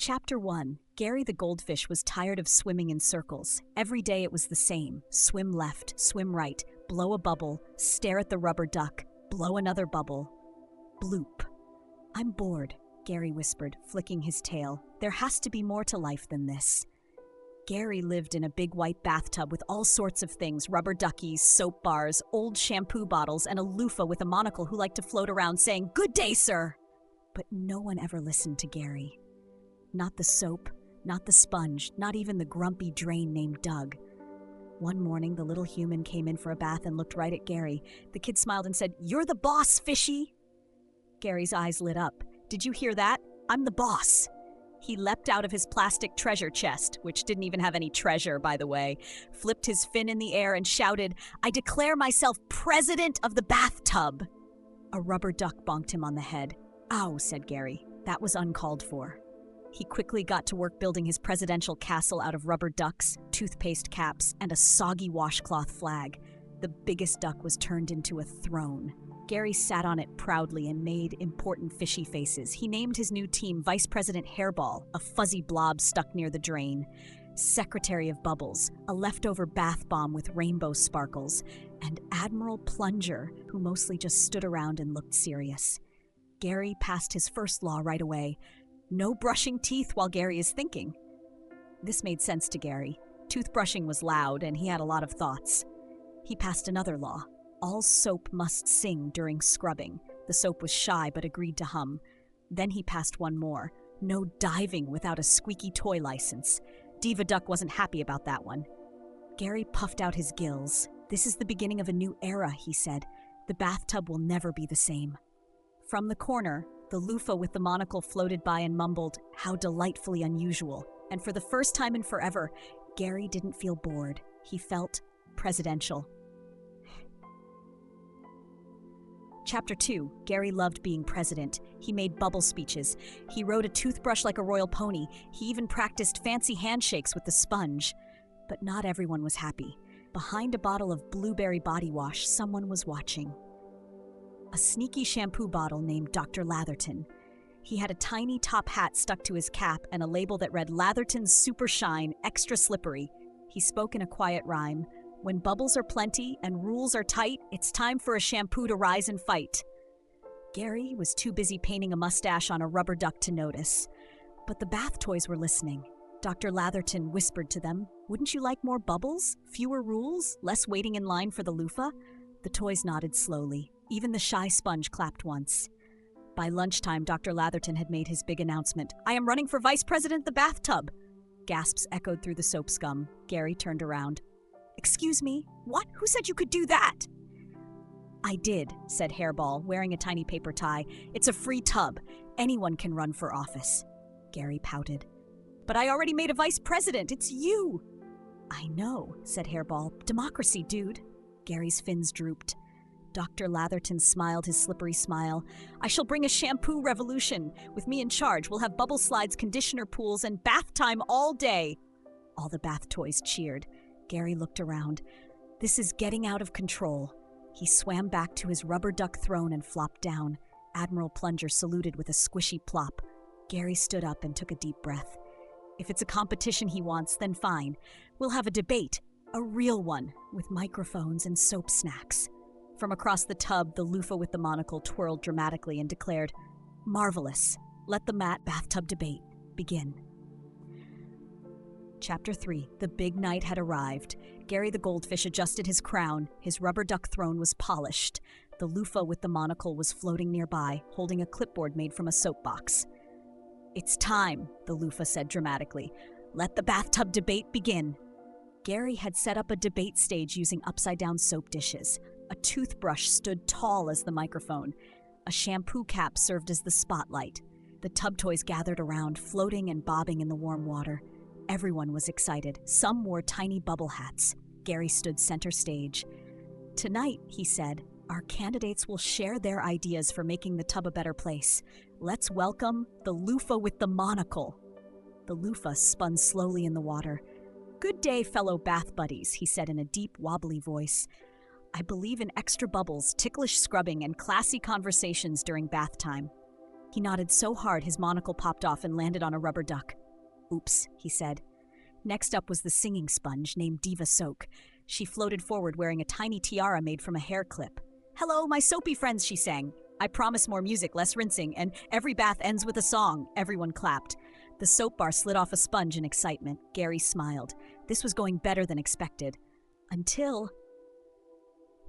Chapter 1. Gary the Goldfish was tired of swimming in circles. Every day it was the same. Swim left, swim right, blow a bubble, stare at the rubber duck, blow another bubble. Bloop. "I'm bored," Gary whispered, flicking his tail. "There has to be more to life than this." Gary lived in a big white bathtub with all sorts of things, rubber duckies, soap bars, old shampoo bottles, and a loofah with a monocle who liked to float around saying, "Good day, sir!" But no one ever listened to Gary. Not the soap, not the sponge, not even the grumpy drain named Doug. One morning, the little human came in for a bath and looked right at Gary. The kid smiled and said, "You're the boss, fishy!" Gary's eyes lit up. "Did you hear that? I'm the boss." He leapt out of his plastic treasure chest, which didn't even have any treasure, by the way, flipped his fin in the air and shouted, "I declare myself president of the bathtub!" A rubber duck bonked him on the head. "Ow," said Gary. That was uncalled for. He quickly got to work building his presidential castle out of rubber ducks, toothpaste caps, and a soggy washcloth flag. The biggest duck was turned into a throne. Gary sat on it proudly and made important fishy faces. He named his new team Vice President Hairball, a fuzzy blob stuck near the drain, Secretary of Bubbles, a leftover bath bomb with rainbow sparkles, and Admiral Plunger, who mostly just stood around and looked serious. Gary passed his first law right away. No brushing teeth while Gary is thinking. This made sense to Gary. Toothbrushing was loud, and he had a lot of thoughts. He passed another law. All soap must sing during scrubbing. The soap was shy but agreed to hum. Then he passed one more. No diving without a squeaky toy license. Diva Duck wasn't happy about that one. Gary puffed out his gills. "This is the beginning of a new era," he said. "The bathtub will never be the same." From the corner, the loofah with the monocle floated by and mumbled, "How delightfully unusual." And for the first time in forever, Gary didn't feel bored. He felt presidential. Chapter 2. Gary loved being president. He made bubble speeches. He rode a toothbrush like a royal pony. He even practiced fancy handshakes with the sponge. But not everyone was happy. Behind a bottle of blueberry body wash, someone was watching. A sneaky shampoo bottle named Dr. Latherton. He had a tiny top hat stuck to his cap and a label that read Latherton's Super Shine Extra Slippery. He spoke in a quiet rhyme. "When bubbles are plenty and rules are tight, it's time for a shampoo to rise and fight." Gary was too busy painting a mustache on a rubber duck to notice. But the bath toys were listening. Dr. Latherton whispered to them, "Wouldn't you like more bubbles? Fewer rules? Less waiting in line for the loofah?" The toys nodded slowly. Even the shy sponge clapped once. By lunchtime, Dr. Latherton had made his big announcement. "I am running for vice president of the bathtub." Gasps echoed through the soap scum. Gary turned around. "Excuse me? What? Who said you could do that?" "I did," said Hairball, wearing a tiny paper tie. "It's a free tub. Anyone can run for office." Gary pouted. "But I already made a vice president. It's you." "I know," said Hairball. "Democracy, dude." Gary's fins drooped. Dr. Latherton smiled his slippery smile. "I shall bring a shampoo revolution. With me in charge, we'll have bubble slides, conditioner pools, and bath time all day." All the bath toys cheered. Gary looked around. This is getting out of control. He swam back to his rubber duck throne and flopped down. Admiral Plunger saluted with a squishy plop. Gary stood up and took a deep breath. If it's a competition he wants, then fine. We'll have a debate. A real one, with microphones and soap snacks. From across the tub, the loofah with the monocle twirled dramatically and declared, "Marvelous. Let the bathtub debate begin." Chapter 3. The big night had arrived. Gary the Goldfish adjusted his crown. His rubber duck throne was polished. The loofah with the monocle was floating nearby, holding a clipboard made from a soapbox. "It's time," the loofah said dramatically. "Let the bathtub debate begin." Gary had set up a debate stage using upside-down soap dishes. A toothbrush stood tall as the microphone. A shampoo cap served as the spotlight. The tub toys gathered around, floating and bobbing in the warm water. Everyone was excited. Some wore tiny bubble hats. Gary stood center stage. "Tonight," he said, "our candidates will share their ideas for making the tub a better place. Let's welcome the loofah with the monocle." The loofah spun slowly in the water. "Good day, fellow bath buddies," he said in a deep, wobbly voice. "I believe in extra bubbles, ticklish scrubbing, and classy conversations during bath time." He nodded so hard his monocle popped off and landed on a rubber duck. Oops, he said. Next up was the singing sponge named Diva Soak. She floated forward wearing a tiny tiara made from a hair clip. "Hello, my soapy friends," she sang. "I promise more music, less rinsing, and every bath ends with a song." Everyone clapped. The soap bar slid off a sponge in excitement. Gary smiled. This was going better than expected. Until...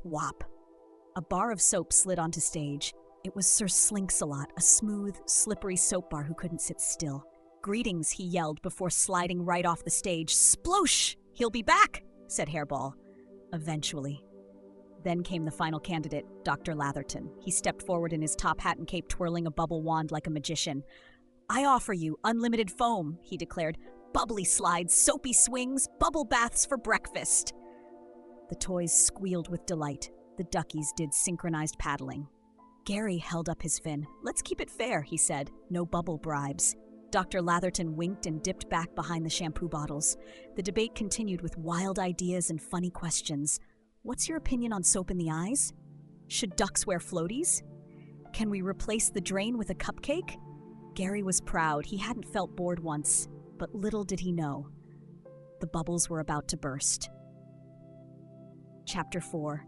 whop. A bar of soap slid onto stage. It was Sir Slinksalot, a smooth, slippery soap bar who couldn't sit still. "Greetings," he yelled before sliding right off the stage. "Sploosh! He'll be back," said Hairball. Eventually. Then came the final candidate, Dr. Latherton. He stepped forward in his top hat and cape, twirling a bubble wand like a magician. "I offer you unlimited foam," he declared. "Bubbly slides, soapy swings, bubble baths for breakfast." The toys squealed with delight. The duckies did synchronized paddling. Gary held up his fin. "Let's keep it fair," he said. "No bubble bribes." Dr. Latherton winked and dipped back behind the shampoo bottles. The debate continued with wild ideas and funny questions. What's your opinion on soap in the eyes? Should ducks wear floaties? Can we replace the drain with a cupcake? Gary was proud. He hadn't felt bored once, but little did he know. The bubbles were about to burst. Chapter 4.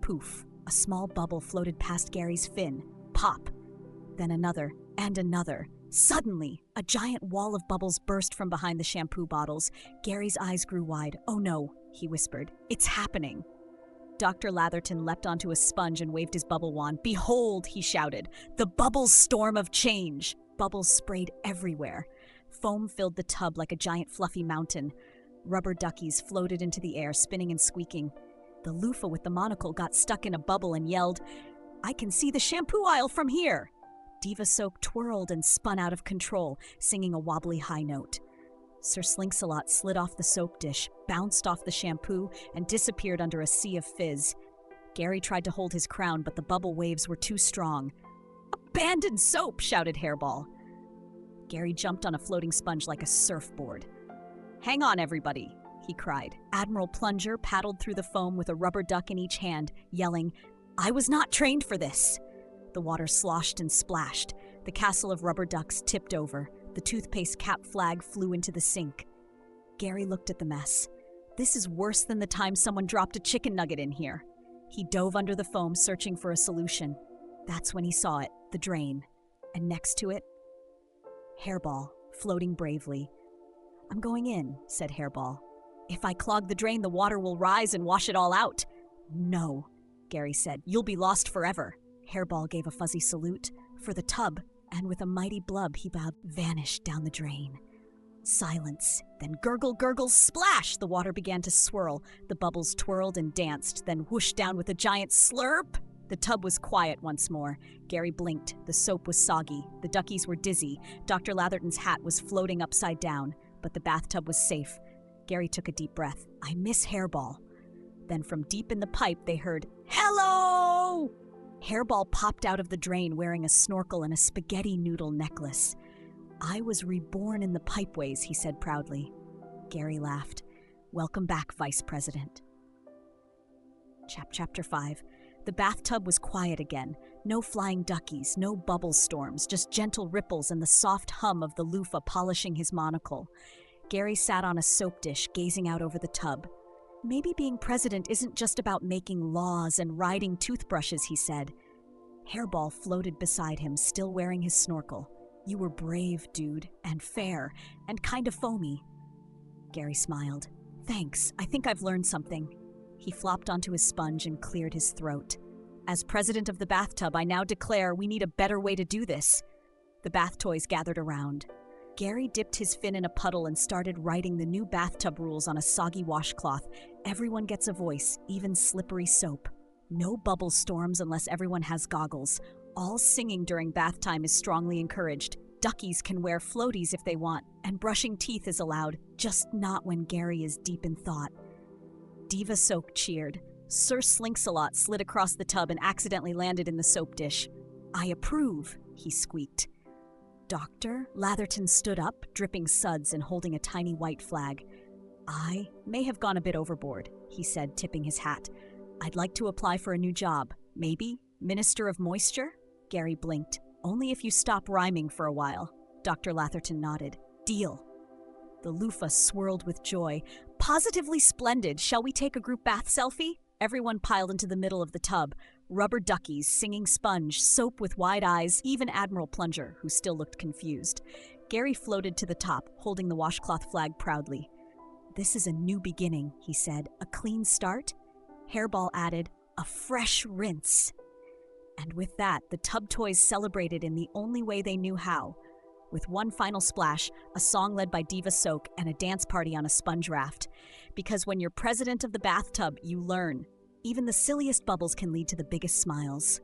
Poof. A small bubble floated past Gary's fin. Pop. Then another, and another. Suddenly, a giant wall of bubbles burst from behind the shampoo bottles. Gary's eyes grew wide. "Oh no," he whispered. "It's happening." Dr. Latherton leapt onto a sponge and waved his bubble wand. "Behold," he shouted, "the bubble storm of change." Bubbles sprayed everywhere. Foam filled the tub like a giant fluffy mountain. Rubber duckies floated into the air, spinning and squeaking. The loofah with the monocle got stuck in a bubble and yelled, "I can see the shampoo aisle from here." Diva Soak twirled and spun out of control, singing a wobbly high note. Sir Slinksalot slid off the soap dish, bounced off the shampoo, and disappeared under a sea of fizz. Gary tried to hold his crown, but the bubble waves were too strong. "Abandoned soap!" shouted Hairball. Gary jumped on a floating sponge like a surfboard. "Hang on, everybody," he cried. Admiral Plunger paddled through the foam with a rubber duck in each hand, yelling, "I was not trained for this." The water sloshed and splashed. The castle of rubber ducks tipped over. The toothpaste cap flag flew into the sink. Gary looked at the mess. "This is worse than the time someone dropped a chicken nugget in here." He dove under the foam, searching for a solution. That's when he saw it, the drain. And next to it, Hairball, floating bravely. "I'm going in," said Hairball. "If I clog the drain, the water will rise and wash it all out." "No," Gary said. "You'll be lost forever." Hairball gave a fuzzy salute. "For the tub," and with a mighty blub he vanished down the drain. Silence. Then gurgle, gurgle, splash! The water began to swirl. The bubbles twirled and danced, then whooshed down with a giant slurp. The tub was quiet once more. Gary blinked. The soap was soggy. The duckies were dizzy. Dr. Latherton's hat was floating upside down, but the bathtub was safe. Gary took a deep breath. "I miss Hairball." Then from deep in the pipe they heard, "Hello!" Hairball popped out of the drain wearing a snorkel and a spaghetti noodle necklace. "I was reborn in the pipeways," he said proudly. Gary laughed. "Welcome back, Vice President." Chapter 5. The bathtub was quiet again. No flying duckies, no bubble storms, just gentle ripples and the soft hum of the loofah polishing his monocle. Gary sat on a soap dish, gazing out over the tub. "Maybe being president isn't just about making laws and riding toothbrushes," he said. Hairball floated beside him, still wearing his snorkel. "You were brave, dude, and fair, and kind of foamy." Gary smiled. "Thanks, I think I've learned something." He flopped onto his sponge and cleared his throat. "As president of the bathtub, I now declare we need a better way to do this." The bath toys gathered around. Gary dipped his fin in a puddle and started writing the new bathtub rules on a soggy washcloth. Everyone gets a voice, even slippery soap. No bubble storms unless everyone has goggles. All singing during bath time is strongly encouraged. Duckies can wear floaties if they want, and brushing teeth is allowed, just not when Gary is deep in thought. Diva Soak cheered. Sir Slinksalot slid across the tub and accidentally landed in the soap dish. "I approve," he squeaked. Dr. Latherton stood up, dripping suds and holding a tiny white flag. "I may have gone a bit overboard," he said, tipping his hat. "I'd like to apply for a new job. Maybe Minister of Moisture?" Gary blinked. Only if you stop rhyming for a while. Dr. Latherton nodded. Deal. The loofah swirled with joy. Positively splendid. Shall we take a group bath selfie? Everyone piled into the middle of the tub. Rubber duckies, singing sponge, soap with wide eyes, even Admiral Plunger, who still looked confused. Gary floated to the top, holding the washcloth flag proudly. This is a new beginning, he said. A clean start? Hairball added, a fresh rinse. And with that, the tub toys celebrated in the only way they knew how. With one final splash, a song led by Diva Soak, and a dance party on a sponge raft. Because when you're president of the bathtub, you learn. Even the silliest bubbles can lead to the biggest smiles.